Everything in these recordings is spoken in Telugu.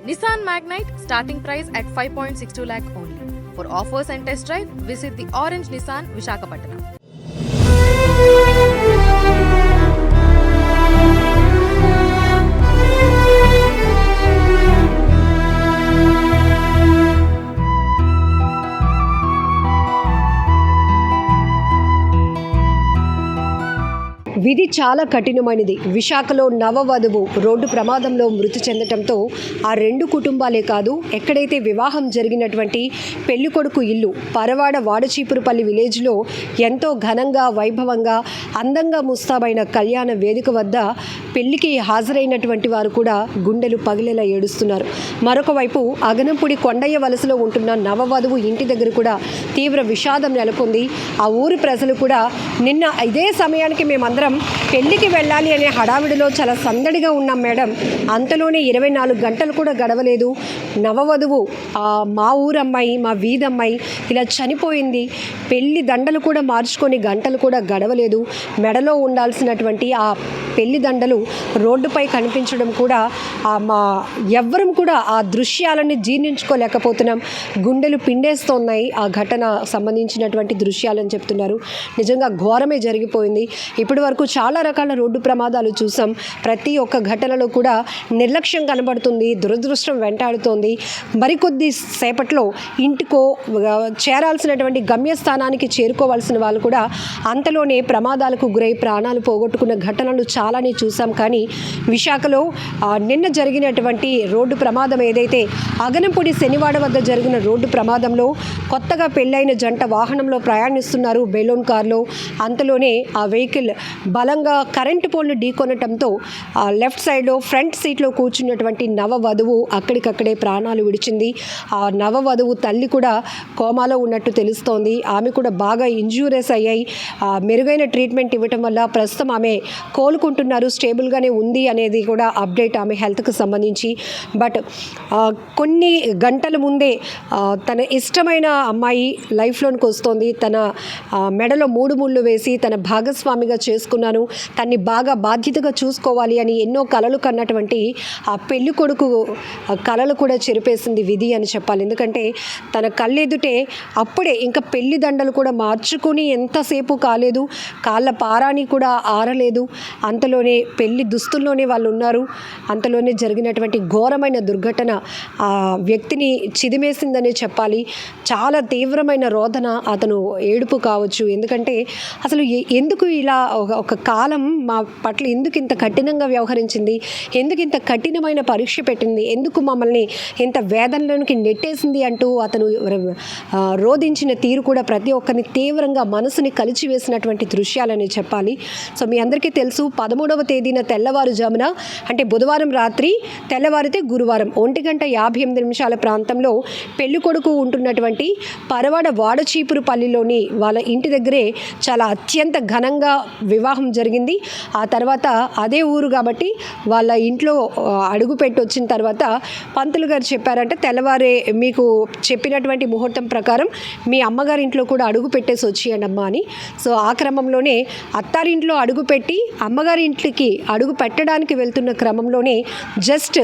Nissan Magnite starting price at 5.62 lakh only. For offers and test drive, visit the Orange Nissan Visakhapatnam. విధి చాలా కఠినమైనది. విశాఖలో నవవధువు రోడ్డు ప్రమాదంలో మృతి చెందటంతో ఆ రెండు కుటుంబాలే కాదు, ఎక్కడైతే వివాహం జరిగినటువంటి పెళ్ళికొడుకు ఇల్లు పరవాడ వాడచీపురుపల్లి విలేజ్లో ఎంతో ఘనంగా వైభవంగా అందంగా ముస్తాబైన కళ్యాణ వేదిక వద్ద పెళ్లికి హాజరైనటువంటి వారు కూడా గుండెలు పగిలేలా ఏడుస్తున్నారు. మరొక వైపు అగనంపుడి కొండయ్య వలసలో ఉంటున్న నవవధువు ఇంటి దగ్గర కూడా తీవ్ర విషాదం నెలకొంది. ఆ ఊరి ప్రజలు కూడా నిన్న ఇదే సమయానికి మేమందరం పెళ్లికి వెళ్ళాలి అనే హడావిడిలో చాలా సందడిగా ఉన్నాం మేడం, అంతలోనే 24 గంటలు కూడా గడవలేదు, నవవధువు మా ఊరమ్మాయి మా వీధమ్మాయి ఇలా చనిపోయింది, పెళ్లి దండలు కూడా మార్చుకొని గంటలు కూడా గడవలేదు, మెడలో ఉండాల్సినటువంటి ఆ పెళ్లి దండలు రోడ్డుపై కనిపించడం కూడా మా ఎవ్వరం కూడా ఆ దృశ్యాలని జీర్ణించుకోలేకపోతున్నాం, గుండెలు పిండేస్తున్నాయి ఆ ఘటన సంబంధించినటువంటి దృశ్యాలని చెప్తున్నారు. నిజంగా ఘోరమే జరిగిపోయింది. ఇప్పటి వరకు చాలా రకాల రోడ్డు ప్రమాదాలు చూసాం. ప్రతి ఒక్క ఘటనలో కూడా నిర్లక్ష్యం కనబడుతుంది, దురదృష్టం వెంటాడుతోంది. మరికొద్ది సేపట్లో ఇంటికో చేరాల్సినటువంటి గమ్యస్థానానికి చేరుకోవాల్సిన వాళ్ళు కూడా అంతలోనే ప్రమాదాలకు గురై ప్రాణాలు పోగొట్టుకున్న ఘటనలు చాలానే చూసాం. కానీ విశాఖలో నిన్న జరిగినటువంటి రోడ్డు ప్రమాదం ఏదైతే అగనంపూడి శనివాడ వద్ద జరిగిన రోడ్డు ప్రమాదంలో కొత్తగా పెళ్ళైన జంట వాహనంలో ప్రయాణిస్తున్నారు బెలూన్ కార్లో, అంతలోనే ఆ వెహికల్ బలంగా కరెంటు పోల్ను ఢీకొనటంతో లెఫ్ట్ సైడ్లో ఫ్రంట్ సీట్లో కూర్చున్నటువంటి నవవధువు అక్కడికక్కడే ప్రాణాలు విడిచింది. ఆ నవవధువు తల్లి కూడా కోమాలో ఉన్నట్టు తెలుస్తోంది. ఆమె కూడా బాగా ఇంజ్యూరీస్ అయ్యాయి. మెరుగైన ట్రీట్మెంట్ ఇవ్వటం వల్ల ప్రస్తుతం ఆమె కోలుకుంటున్నారు, స్టేబుల్గానే ఉంది అనేది కూడా అప్డేట్ ఆమె హెల్త్కి సంబంధించి. బట్ కొన్ని గంటల ముందే తన ఇష్టమైన అమ్మాయి లైఫ్లోనికి వస్తోంది. తన మెడలో 3 ముళ్ళు వేసి తన భాగస్వామిగా చేసుకున్నాను, తన్ని బాగా బాధ్యతగా చూసుకోవాలి అని ఎన్నో కలలు కన్నటువంటి ఆ పెళ్లి కొడుకు కలలు కూడా చెరిపేసింది విధి అని చెప్పాలి. ఎందుకంటే తన కళ్ళెదుటే అప్పుడే ఇంకా పెళ్లి దండలు కూడా మార్చుకొని ఎంతసేపు కాలేదు, కాళ్ళ పారాని కూడా ఆరలేదు, అంతలోనే పెళ్లి దుస్తుల్లోనే వాళ్ళు ఉన్నారు. అంతలోనే జరిగినటువంటి ఘోరమైన దుర్ఘటన ఆ వ్యక్తిని చిదిమేసిందనే చెప్పాలి. చాలా తీవ్రమైన రోదన, అతను ఏడుపు కావచ్చు. ఎందుకంటే అసలు ఎందుకు ఇలా ఒక కాలం మా పట్ల ఎందుకు ఇంత కఠినంగా వ్యవహరించింది, ఎందుకు ఇంత కఠినమైన పరీక్ష పెట్టింది, ఎందుకు మమ్మల్ని ఇంత వేదనలోనికి నెట్టేసింది అంటూ అతను రోధించిన తీరు కూడా ప్రతి ఒక్కరిని తీవ్రంగా మనసుని కలిచివేసినటువంటి దృశ్యాలని చెప్పాలి. సో మీ అందరికీ తెలుసు, 13వ తేదీన తెల్లవారుజామున అంటే బుధవారం రాత్రి తెల్లవారితే గురువారం 1:58 ప్రాంతంలో పెళ్లి కొడుకు ఉంటున్నటువంటి పరవాడ వాడచీపురుపల్లిలోని వాళ్ళ ఇంటి దగ్గరే చాలా అత్యంత ఘనంగా వివాహం జరిగింది. ఆ తర్వాత అదే ఊరు కాబట్టి వాళ్ళ ఇంట్లో అడుగు పెట్టి వచ్చిన తర్వాత పంతులు గారు చెప్పారంటే తెల్లవారే మీకు చెప్పినటువంటి ముహూర్తం ప్రకారం మీ అమ్మగారి ఇంట్లో కూడా అడుగు పెట్టేసి వచ్చేయండి అమ్మా అని. సో ఆ క్రమంలోనే అత్తారింట్లో అడుగు పెట్టి అమ్మగారి ఇంటికి అడుగు పెట్టడానికి వెళ్తున్న క్రమంలోనే జస్ట్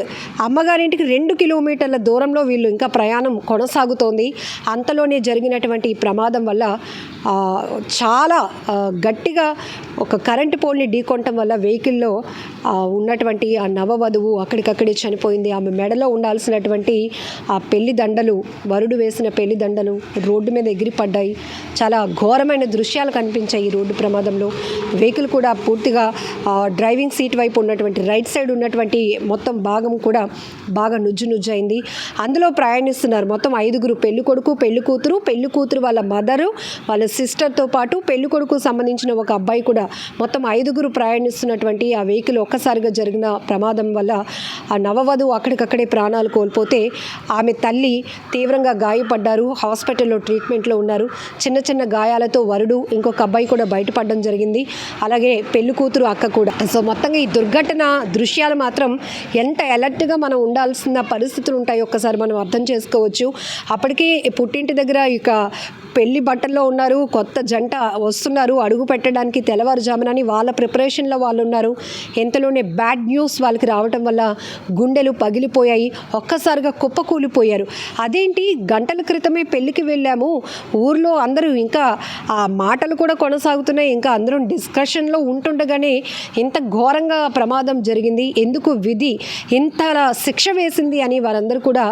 అమ్మగారింటికి 2 కిలోమీటర్ల దూరంలో వీళ్ళు ఇంకా ప్రయాణం కొనసాగుతోంది. అంతలోనే జరిగినటువంటి ఈ ప్రమాదం వల్ల చాలా గట్టిగా ఒక కరెంటు పోల్ని ఢీకొనటం వల్ల వెహికల్లో ఉన్నటువంటి ఆ నవవధువు అక్కడికక్కడే చనిపోయింది. ఆమె మెడలో ఉండాల్సినటువంటి ఆ పెళ్లి దండలు, వరుడు వేసిన పెళ్లి దండలు రోడ్డు మీద ఎగిరిపడ్డాయి. చాలా ఘోరమైన దృశ్యాలు కనిపించాయి ఈ రోడ్డు ప్రమాదంలో. వెహికల్ కూడా పూర్తిగా డ్రైవింగ్ సీట్ వైపు ఉన్నటువంటి రైట్ సైడ్ ఉన్నటువంటి మొత్తం భాగం కూడా బాగా నుజ్జయింది. అందులో ప్రయాణిస్తున్నారు మొత్తం 5గురు, పెళ్లి కొడుకు, పెళ్లి కూతురు వాళ్ళ మదరు, వాళ్ళ సిస్టర్తో పాటు పెళ్లి కొడుకు సంబంధించిన ఒక అబ్బాయి కూడా మొత్తం 5గురు ప్రయాణిస్తున్నటువంటి ఆ వెహికల్ ఒక్కసారిగా జరిగిన ప్రమాదం వల్ల ఆ నవవధువు అక్కడికక్కడే ప్రాణాలు కోల్పోతే ఆమె తల్లి తీవ్రంగా గాయపడ్డారు, హాస్పిటల్లో ట్రీట్మెంట్లో ఉన్నారు. చిన్న గాయాలతో వరుడు ఇంకొక అబ్బాయి కూడా బయటపడడం జరిగింది. అలాగే పెళ్లి కూతురు అక్క కూడా. సో మొత్తంగా ఈ దుర్ఘటన దృశ్యాలు మాత్రం ఎంత అలర్ట్గా మనం ఉండాల్సిన పరిస్థితులు ఉంటాయో ఒక్కసారి మనం అర్థం చేసుకోవచ్చు. అప్పటికే పుట్టింటి దగ్గర ఇక పెళ్లి బట్టల్లో ఉన్నారు, కొత్త జంట వస్తున్నారు అడుగు పెట్టడానికి తెల్లవారుజామున. చేద్దామని వాళ్ళ ప్రిపరేషన్లో వాళ్ళు ఉన్నారు. ఎంతలోనే బ్యాడ్ న్యూస్ వాళ్ళకి రావటం వల్ల గుండెలు పగిలిపోయాయి, ఒక్కసారిగా కుప్పకూలిపోయారు. అదేంటి, గంటల క్రితమే పెళ్ళికి వెళ్ళాము, ఊర్లో అందరూ ఇంకా ఆ మాటలు కూడా కొనసాగుతున్నాయి, ఇంకా అందరూ డిస్కషన్లో ఉంటుండగానే ఇంత ఘోరంగా ప్రమాదం జరిగింది, ఎందుకు విధి ఇంత శిక్ష వేసింది అని వారందరూ కూడా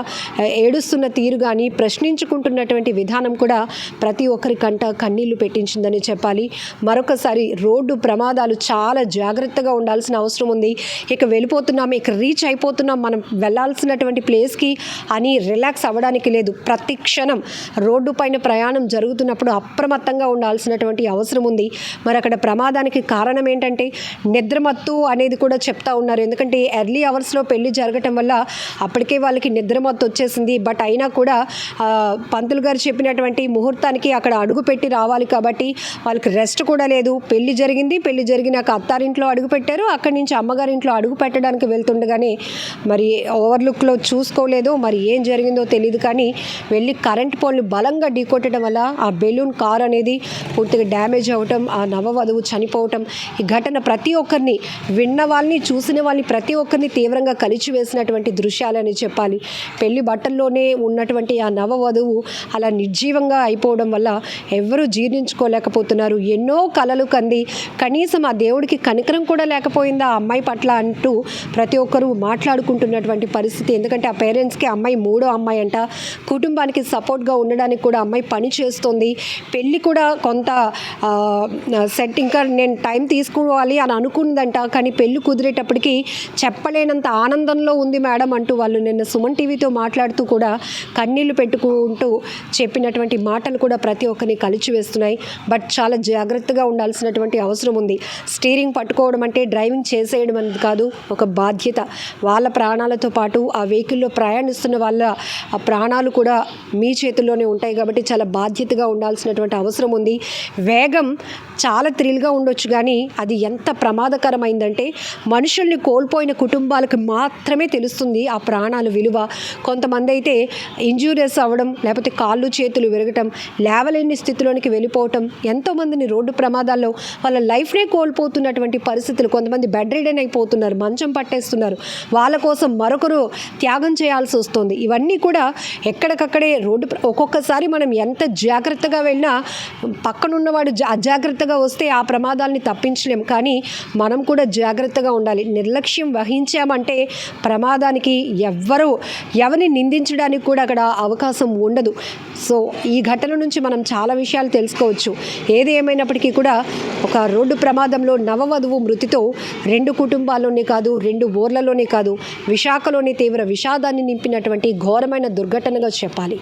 ఏడుస్తున్న తీరు కానీ ప్రశ్నించుకుంటున్నటువంటి విధానం కూడా ప్రతి ఒక్కరి కంట కన్నీళ్లు పెట్టించిందని చెప్పాలి. మరొకసారి రోడ్డు ప్రమాదాలు చాలా జాగ్రత్తగా ఉండాల్సిన అవసరం ఉంది. ఇక వెళ్ళిపోతున్నాం, ఇక రీచ్ అయిపోతున్నాం మనం వెళ్ళాల్సినటువంటి ప్లేస్కి అని రిలాక్స్ అవ్వడానికి లేదు. ప్రతి క్షణం రోడ్డు పైన ప్రయాణం జరుగుతున్నప్పుడు అప్రమత్తంగా ఉండాల్సినటువంటి అవసరం ఉంది. మరి అక్కడ ప్రమాదానికి కారణం ఏంటంటే నిద్రమత్తు అనేది కూడా చెప్తా ఉన్నారు. ఎందుకంటే ఎర్లీ అవర్స్లో పెళ్లి జరగటం వల్ల అప్పటికే వాళ్ళకి నిద్రమత్తు వచ్చేసింది. బట్ అయినా కూడా పంతులు గారు చెప్పినటువంటి ముహూర్తానికి అక్కడ అడుగు పెట్టి రావాలి కాబట్టి వాళ్ళకి రెస్ట్ కూడా లేదు. పెళ్లి జరిగింది, పెళ్లి జరిగినాక అత్తారింట్లో అడుగు పెట్టారు, అక్కడి నుంచి అమ్మగారింట్లో అడుగు పెట్టడానికి వెళ్తుండగానే మరి ఓవర్లుక్లో చూసుకోలేదు, మరి ఏం జరిగిందో తెలియదు. కానీ వెళ్ళి కరెంట్ పోల్ని బలంగా ఢీకొట్టడం వల్ల ఆ బెలూన్ కార్ అనేది పూర్తిగా డ్యామేజ్ అవ్వటం, ఆ నవవధువు చనిపోవటం, ఈ ఘటన ప్రతి ఒక్కరిని, విన్న వాళ్ళని చూసిన వాళ్ళని ప్రతి ఒక్కరిని తీవ్రంగా కలిచివేసినటువంటి దృశ్యాలని చెప్పాలి. పెళ్లి బట్టల్లోనే ఉన్నటువంటి ఆ నవవధువు అలా నిర్జీవంగా అయిపోవడం వల్ల ఎవరూ జీర్ణించుకోలేకపోతున్నారు. ఎన్నో కలలు కంది కనీసం ఆ దేవుడికి కనికరం కూడా లేకపోయిందా ఆ అమ్మాయి పట్ల అంటూ ప్రతి ఒక్కరూ మాట్లాడుకుంటున్నటువంటి పరిస్థితి. ఎందుకంటే ఆ పేరెంట్స్కి అమ్మాయి మూడో అమ్మాయి అంట, కుటుంబానికి సపోర్ట్గా ఉండడానికి కూడా అమ్మాయి పని చేస్తుంది. పెళ్ళి కూడా కొంత సెట్, ఇంకా నేను టైం తీసుకోవాలి అని అనుకుందంట, కానీ పెళ్ళి కుదిరేటప్పటికి చెప్పలేనంత ఆనందంలో ఉంది మేడం అంటూ వాళ్ళు నిన్న సుమన్ టీవీతో మాట్లాడుతూ కూడా కన్నీళ్లు పెట్టుకుంటూ చెప్పినటువంటి మాటలు కూడా ప్రతి ఒక్కరిని కలిచివేస్తున్నాయి. బట్ చాలా జాగ్రత్తగా ఉండాల్సినటువంటి అవసరం ఉంది. స్టీరింగ్ పట్టుకోవడం అంటే డ్రైవింగ్ చేసేయడం అనేది కాదు, ఒక బాధ్యత. వాళ్ళ ప్రాణాలతో పాటు ఆ వెహికల్లో ప్రయాణిస్తున్న వాళ్ళ ఆ ప్రాణాలు కూడా మీ చేతుల్లోనే ఉంటాయి కాబట్టి చాలా బాధ్యతగా ఉండాల్సినటువంటి అవసరం ఉంది. వేగం చాలా థ్రిల్గా ఉండొచ్చు, కానీ అది ఎంత ప్రమాదకరమైందంటే మనుషుల్ని కోల్పోయిన కుటుంబాలకు మాత్రమే తెలుస్తుంది ఆ ప్రాణాల విలువ. కొంతమంది అయితే ఇంజూరియస్ అవ్వడం, లేకపోతే కాళ్ళు చేతులు విరగటం, లేవలేని స్థితిలోనికి వెళ్ళిపోవటం, ఎంతోమందిని రోడ్డు ప్రమాదాల్లో వాళ్ళ లైఫ్నే కోల్పోతున్నటువంటి పరిస్థితులు. కొంతమంది బెడ్ రిడెన్ అయిపోతున్నారు, మంచం పట్టేస్తున్నారు, వాళ్ళ కోసం మరొకరు త్యాగం చేయాల్సి వస్తుంది. ఇవన్నీ కూడా ఎక్కడికక్కడే రోడ్డు ఒక్కొక్కసారి మనం ఎంత జాగ్రత్తగా వెళ్ళినా పక్కనున్నవాడు అజాగ్రత్తగా వస్తే ఆ ప్రమాదాలని తప్పించలేం. కానీ మనం కూడా జాగ్రత్తగా ఉండాలి. నిర్లక్ష్యం వహించామంటే ప్రమాదానికి ఎవరిని నిందించడానికి కూడా అక్కడ అవకాశం ఉండదు. సో ఈ ఘటన నుంచి మనం చాలా విషయాలు తెలుసుకోవచ్చు. ఏది ఏమైనప్పటికీ కూడా ఒక రోడ్డు ప్రమాదంలో నవవధువు మృతితో 2 కుటుంబాల్లోనే కాదు, 2 ఊర్లలోనే కాదు, విశాఖలోని తీవ్ర విషాదాన్ని నింపినటువంటి ఘోరమైన దుర్ఘటనగా చెప్పాలి.